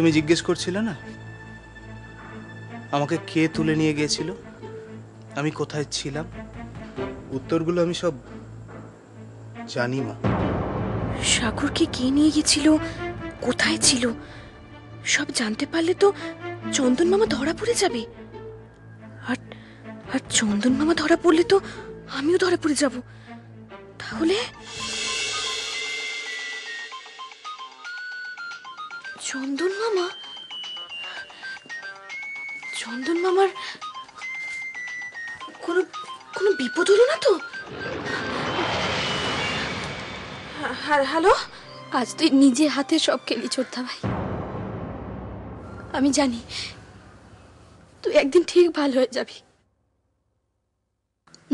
তুমি জিজ্ঞেস করছিলে না আমাকে কে তুলে নিয়ে গিয়েছিল, আমি কোথায় ছিলাম? উত্তরগুলো আমি সব জানি মা। সাগরকে কে নিয়ে গেছিল, কোথায় ছিল, সব জানতে পারলে তো চন্দন মামা ধরা পড়ে যাবে। আর আর চন্দন মামা ধরা পড়লে তো আমিও ধরা পড়ে যাব। তাহলে চন্দন মামার কোনো কোনো বিপদ হলো না তো? হ্যালো, আজ তুই নিজে হাতে সব খেলি ছোট্টা ভাই। আমি জানি তুই একদিন ঠিক ভালো হয়ে যাবি।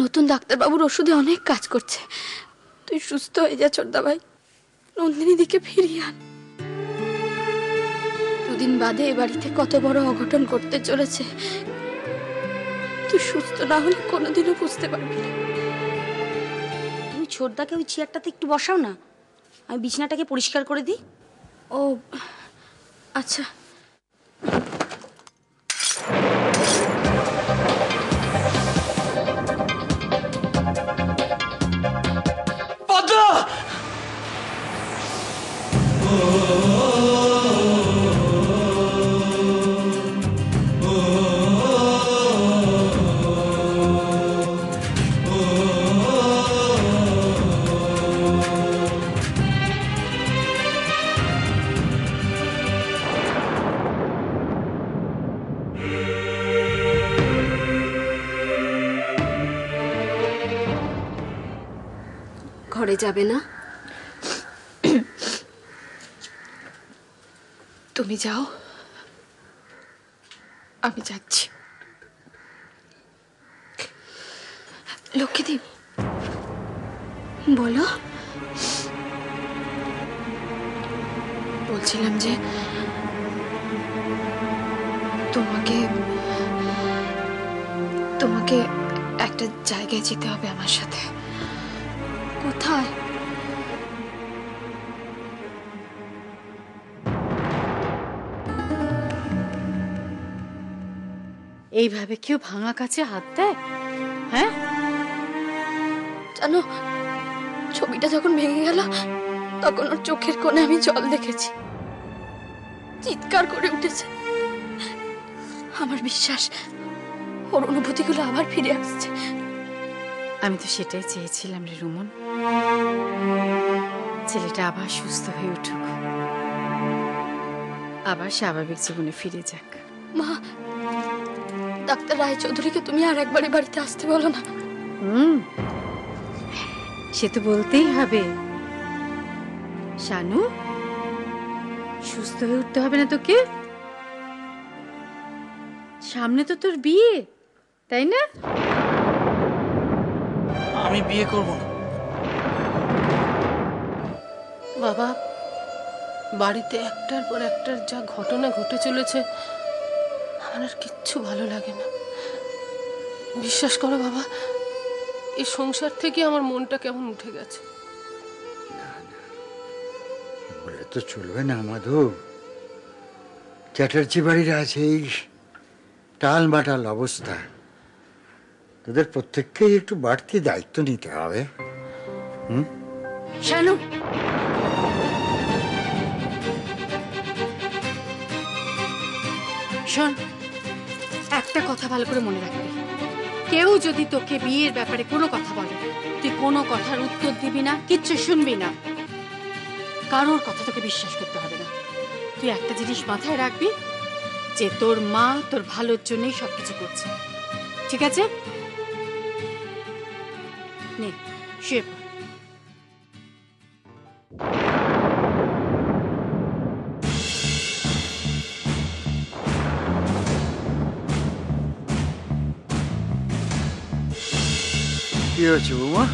নতুন ডাক্তারবাবুর ওষুধে অনেক কাজ করছে। তুই সুস্থ হয়ে যা ছোট্টা ভাই, নন্দিনী দিকে ফিরিয়ে আন। দুদিন বাদে এ বাড়িতে কত বড় অঘটন করতে চলেছে, তুই সুস্থ না হলে কোনোদিনও বুঝতে পারবি না। তুমি ছোটদাকে ওই চেয়ারটাতে একটু বসাও না, আমি বিছানাটাকে পরিষ্কার করে দিই। ও আচ্ছা। ঘরে যাবে না? তুমি যাও, আমি যাচ্ছি। লক্ষ্মীদেব, বলো। বলছিলাম যে তোমাকে তোমাকে একটা জায়গায় যেতে হবে আমার সাথে। কোথায়? এইভাবে কেউ ভাঙা কাছে হাত দেয়? হ্যাঁ, জানো, ছবিটা যখন ভেঙে গেল তখন ওর চোখের কোণে আমি জল দেখেছি, চিৎকার করে উঠেছে। আমার বিশ্বাস ওর অনুভূতিগুলো আবার ফিরে আসছে। আমি তো সেটাই চেয়েছিলাম রে রুমন, ছেলেটা আবার সুস্থ হয়ে উঠুক, আবার স্বাভাবিক জীবনে ফিরে যাক। মা, ডাক্তার রায়চৌধুরীকে তুমি আর একবারে বাড়িতে আসতে বলো না। সে তো বলতেই হবে। শানু, সুস্থ হয়ে উঠতে হবে না তোকে? সামনে তো তোর বিয়ে, তাই না? আমি বিয়ে করব না। বাবা, বাড়িতে একটার পর একটার যা ঘটনা ঘটে চলেছে, আমার আর কিচ্ছু ভালো লাগে না। বিশ্বাস করো বাবা, এই সংসার থেকে আমার মনটা কেমন উঠে গেছে। বলে তো চলবে না মাধু। চ্যাটার্জি বাড়ির আছে এই টাল বাটাল অবস্থা, তোদের প্রত্যেককেই একটু বাড়তি দায়িত্ব নিতে হবে। শানু, শোন, একটা কথা ভালো করে মনে রাখবি, কেউ যদি তোকে বিয়ের ব্যাপারে কোনো কথা বলে, তুই কোনো কথার উত্তর দিবি না, কিচ্ছু শুনবি না। কারোর কথা তোকে বিশ্বাস করতে হবে না। তুই একটা জিনিস মাথায় রাখবি, যে তোর মা তোর ভালোর জন্যই সবকিছু করছে, ঠিক আছে? নে, শুয়ে পড়। কি হয়েছে বৌমা?